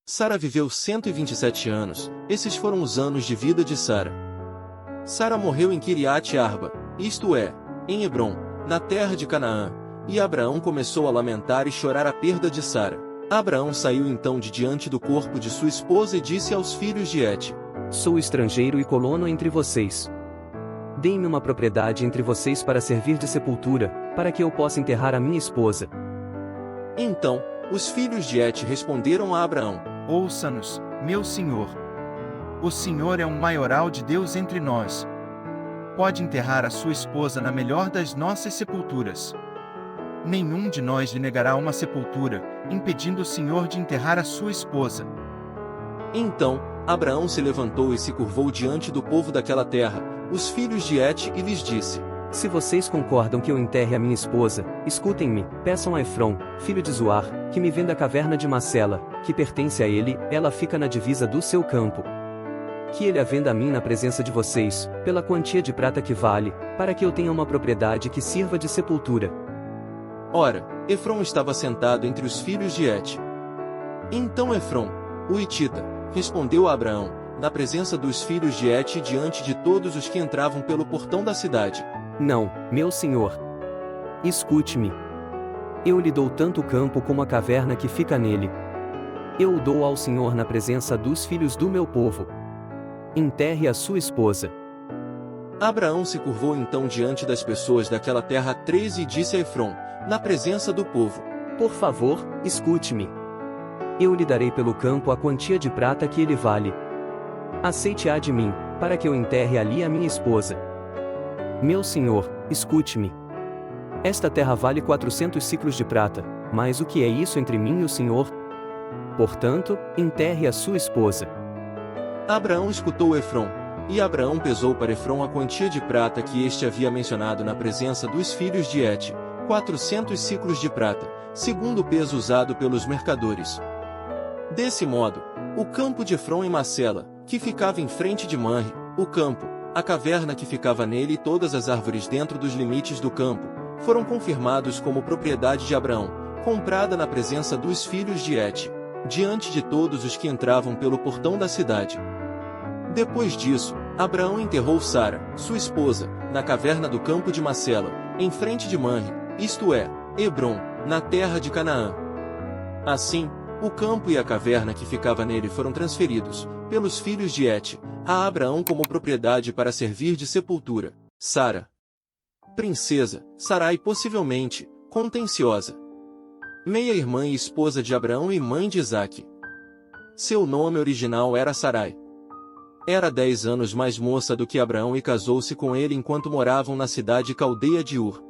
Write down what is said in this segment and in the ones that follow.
Sara viveu 127 anos, esses foram os anos de vida de Sara. Sara morreu em Kiriat Arba, isto é, em Hebrom, na terra de Canaã, e Abraão começou a lamentar e chorar a perda de Sara. Abraão saiu então de diante do corpo de sua esposa e disse aos filhos de Et: Sou estrangeiro e colono entre vocês. Deem-me uma propriedade entre vocês para servir de sepultura, para que eu possa enterrar a minha esposa. Então, os filhos de Et responderam a Abraão: Ouça-nos, meu senhor. O senhor é um maioral de Deus entre nós. Pode enterrar a sua esposa na melhor das nossas sepulturas. Nenhum de nós lhe negará uma sepultura, impedindo o senhor de enterrar a sua esposa. Então, Abraão se levantou e se curvou diante do povo daquela terra, os filhos de Et, e lhes disse: Se vocês concordam que eu enterre a minha esposa, escutem-me, peçam a Efrom, filho de Zoar, que me venda a caverna de Macela, que pertence a ele, ela fica na divisa do seu campo. Que ele a venda a mim na presença de vocês, pela quantia de prata que vale, para que eu tenha uma propriedade que sirva de sepultura. Ora, Efrom estava sentado entre os filhos de Et. Então Efrom, o hitita, respondeu a Abraão, na presença dos filhos de Et e diante de todos os que entravam pelo portão da cidade: Não, meu senhor. Escute-me. Eu lhe dou tanto o campo como a caverna que fica nele. Eu o dou ao senhor na presença dos filhos do meu povo. Enterre a sua esposa. Abraão se curvou então diante das pessoas daquela terra 13 e disse a Efrom, na presença do povo: Por favor, escute-me. Eu lhe darei pelo campo a quantia de prata que ele vale. Aceite-a de mim, para que eu enterre ali a minha esposa. Meu senhor, escute-me. Esta terra vale 400 ciclos de prata, mas o que é isso entre mim e o senhor? Portanto, enterre a sua esposa. Abraão escutou Efrom, e Abraão pesou para Efrom a quantia de prata que este havia mencionado na presença dos filhos de Et, 400 ciclos de prata, segundo o peso usado pelos mercadores. Desse modo, o campo de Efrom em Macela, que ficava em frente de Manre, o campo, a caverna que ficava nele e todas as árvores dentro dos limites do campo, foram confirmados como propriedade de Abraão, comprada na presença dos filhos de Et, diante de todos os que entravam pelo portão da cidade. Depois disso, Abraão enterrou Sara, sua esposa, na caverna do campo de Macela, em frente de Manre, isto é, Hebrom, na terra de Canaã. Assim, o campo e a caverna que ficava nele foram transferidos, pelos filhos de Et, a Abraão como propriedade para servir de sepultura. Sara, princesa, Sarai possivelmente, contenciosa. Meia-irmã e esposa de Abraão e mãe de Isaque. Seu nome original era Sarai. Era 10 anos mais moça do que Abraão e casou-se com ele enquanto moravam na cidade caldeia de Ur.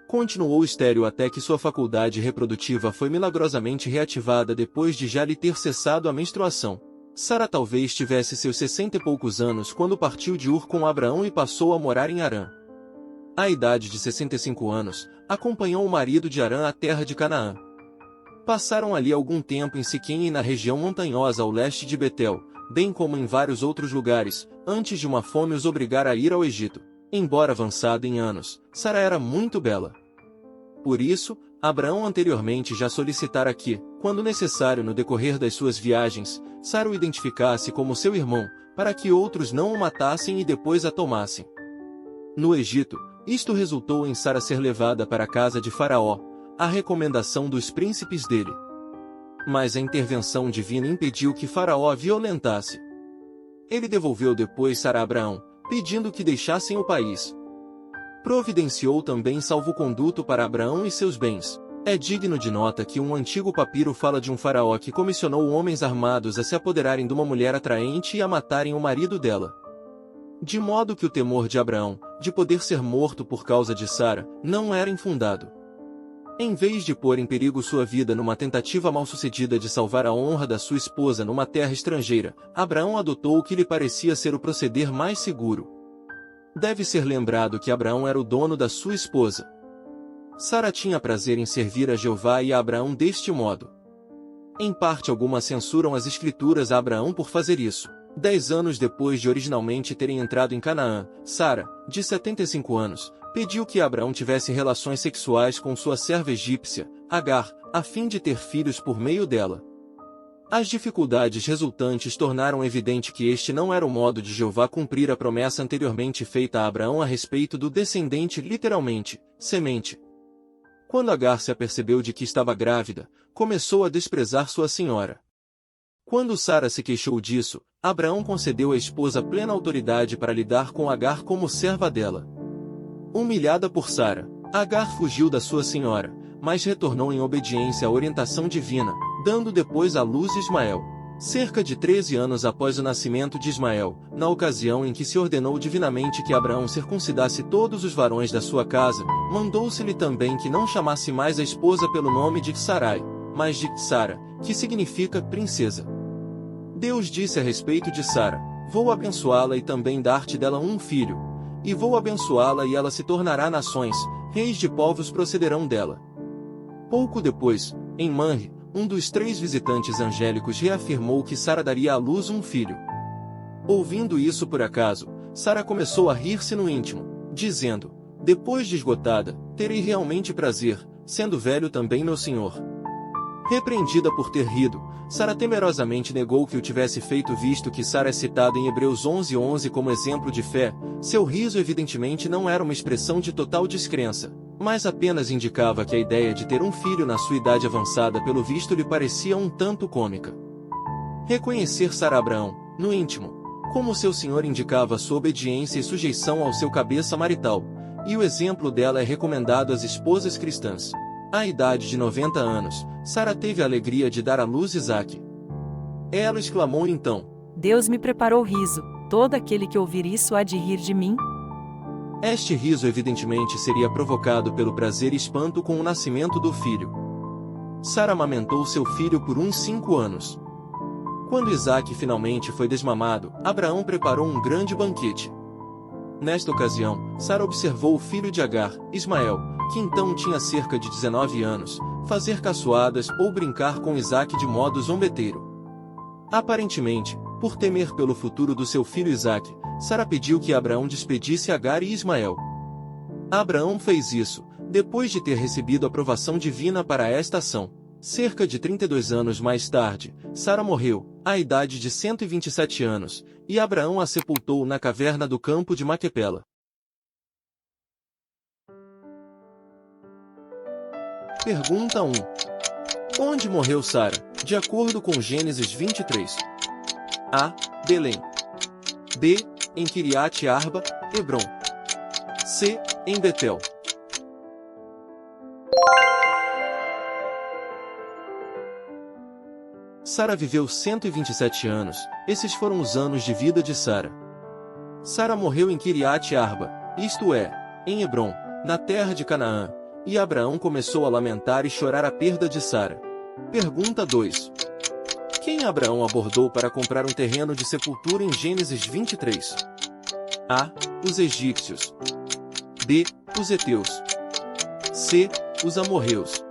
Continuou estéril até que sua faculdade reprodutiva foi milagrosamente reativada depois de já lhe ter cessado a menstruação. Sara talvez tivesse seus 60 e poucos anos quando partiu de Ur com Abraão e passou a morar em Harã. À idade de 65 anos, acompanhou o marido de Harã à terra de Canaã. Passaram ali algum tempo em Siquém e na região montanhosa ao leste de Betel, bem como em vários outros lugares, antes de uma fome os obrigar a ir ao Egito. Embora avançada em anos, Sara era muito bela. Por isso, Abraão anteriormente já solicitara que, quando necessário no decorrer das suas viagens, Sara o identificasse como seu irmão, para que outros não o matassem e depois a tomassem. No Egito, isto resultou em Sara ser levada para a casa de Faraó, à recomendação dos príncipes dele. Mas a intervenção divina impediu que Faraó a violentasse. Ele devolveu depois Sara a Abraão, pedindo que deixassem o país. Providenciou também salvo-conduto para Abraão e seus bens. É digno de nota que um antigo papiro fala de um faraó que comissionou homens armados a se apoderarem de uma mulher atraente e a matarem o marido dela. De modo que o temor de Abraão, de poder ser morto por causa de Sara, não era infundado. Em vez de pôr em perigo sua vida numa tentativa mal-sucedida de salvar a honra da sua esposa numa terra estrangeira, Abraão adotou o que lhe parecia ser o proceder mais seguro. Deve ser lembrado que Abraão era o dono da sua esposa. Sara tinha prazer em servir a Jeová e a Abraão deste modo. Em parte alguma censuram as escrituras a Abraão por fazer isso. 10 anos depois de originalmente terem entrado em Canaã, Sara, de 75 anos, pediu que Abraão tivesse relações sexuais com sua serva egípcia, Agar, a fim de ter filhos por meio dela. As dificuldades resultantes tornaram evidente que este não era o modo de Jeová cumprir a promessa anteriormente feita a Abraão a respeito do descendente, literalmente, semente. Quando Agar se apercebeu de que estava grávida, começou a desprezar sua senhora. Quando Sara se queixou disso, Abraão concedeu à esposa plena autoridade para lidar com Agar como serva dela. Humilhada por Sara, Agar fugiu da sua senhora, mas retornou em obediência à orientação divina, dando depois à luz Ismael. Cerca de 13 anos após o nascimento de Ismael, na ocasião em que se ordenou divinamente que Abraão circuncidasse todos os varões da sua casa, mandou-se-lhe também que não chamasse mais a esposa pelo nome de Sarai, mas de Sara, que significa princesa. Deus disse a respeito de Sara: vou abençoá-la e também dar-te dela um filho. E vou abençoá-la e ela se tornará nações, reis de povos procederão dela. Pouco depois, em Manre, um dos 3 visitantes angélicos reafirmou que Sara daria à luz um filho. Ouvindo isso por acaso, Sara começou a rir-se no íntimo, dizendo: depois de esgotada, terei realmente prazer, sendo velho também meu senhor. Repreendida por ter rido, Sara temerosamente negou que o tivesse feito, visto que Sara é citada em Hebreus 11:11 como exemplo de fé. Seu riso evidentemente não era uma expressão de total descrença, mas apenas indicava que a ideia de ter um filho na sua idade avançada pelo visto lhe parecia um tanto cômica. Reconhecer Sara a Abraão, no íntimo, como seu senhor indicava sua obediência e sujeição ao seu cabeça marital, e o exemplo dela é recomendado às esposas cristãs. À idade de 90 anos, Sara teve a alegria de dar à luz Isaque. Ela exclamou então: Deus me preparou riso, todo aquele que ouvir isso há de rir de mim? Este riso evidentemente seria provocado pelo prazer e espanto com o nascimento do filho. Sara amamentou seu filho por uns 5 anos. Quando Isaque finalmente foi desmamado, Abraão preparou um grande banquete. Nesta ocasião, Sara observou o filho de Agar, Ismael, que então tinha cerca de 19 anos, fazer caçoadas ou brincar com Isaque de modo zombeteiro. Aparentemente, por temer pelo futuro do seu filho Isaque, Sara pediu que Abraão despedisse Agar e Ismael. Abraão fez isso, depois de ter recebido aprovação divina para esta ação. Cerca de 32 anos mais tarde, Sara morreu, à idade de 127 anos, e Abraão a sepultou na caverna do campo de Maquepela. Pergunta 1. Onde morreu Sara, de acordo com Gênesis 23? A. Belém. B. Em Kiriat Arba, Hebrom. C. Em Betel. Sara viveu 127 anos, esses foram os anos de vida de Sara. Sara morreu em Kiriat Arba, isto é, em Hebrom, na terra de Canaã, e Abraão começou a lamentar e chorar a perda de Sara. Pergunta 2. Quem Abraão abordou para comprar um terreno de sepultura em Gênesis 23? A. Os egípcios. B. Os heteus. C. Os amorreus.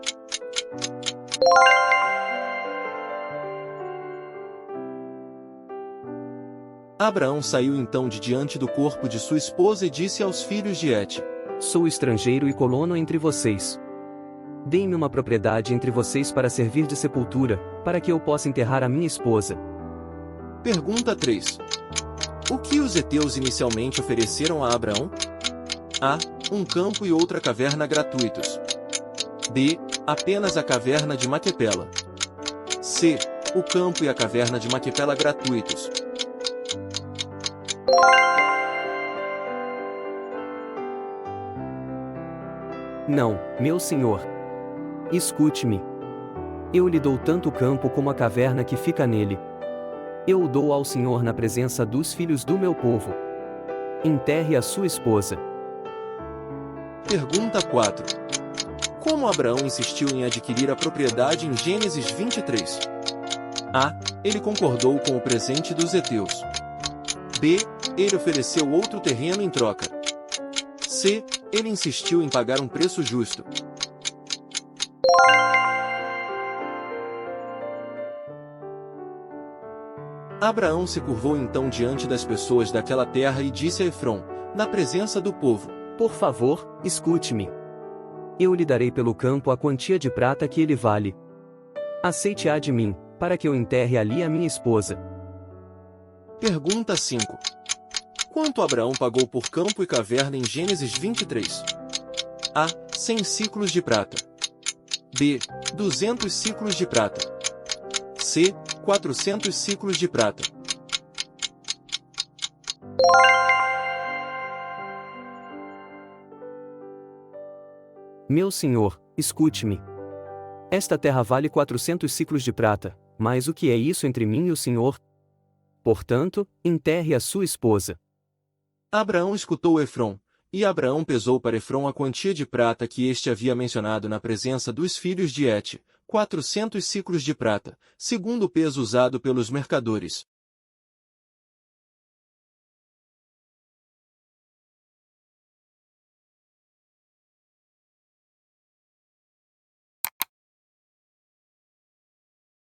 Abraão saiu então de diante do corpo de sua esposa e disse aos filhos de Et: Sou estrangeiro e colono entre vocês. Deem-me uma propriedade entre vocês para servir de sepultura, para que eu possa enterrar a minha esposa. Pergunta 3. O que os heteus inicialmente ofereceram a Abraão? A. Um campo e outra caverna gratuitos. B. Apenas a caverna de Maquepela. C. O campo e a caverna de Maquepela gratuitos. Não, meu senhor. Escute-me. Eu lhe dou tanto o campo como a caverna que fica nele. Eu o dou ao senhor na presença dos filhos do meu povo. Enterre a sua esposa. Pergunta 4. Como Abraão insistiu em adquirir a propriedade em Gênesis 23? A. Ele concordou com o presente dos heteus. B. Ele ofereceu outro terreno em troca. C. Ele insistiu em pagar um preço justo. Abraão se curvou então diante das pessoas daquela terra e disse a Efrom, na presença do povo: Por favor, escute-me. Eu lhe darei pelo campo a quantia de prata que ele vale. Aceite-a de mim, para que eu enterre ali a minha esposa. Pergunta 5. Quanto Abraão pagou por campo e caverna em Gênesis 23? A. 100 ciclos de prata. B. 200 ciclos de prata. C. 400 ciclos de prata. Meu senhor, escute-me. Esta terra vale 400 ciclos de prata, mas o que é isso entre mim e o senhor? Portanto, enterre a sua esposa. Abraão escutou Efrom, e Abraão pesou para Efrom a quantia de prata que este havia mencionado na presença dos filhos de Et, 400 ciclos de prata, segundo o peso usado pelos mercadores.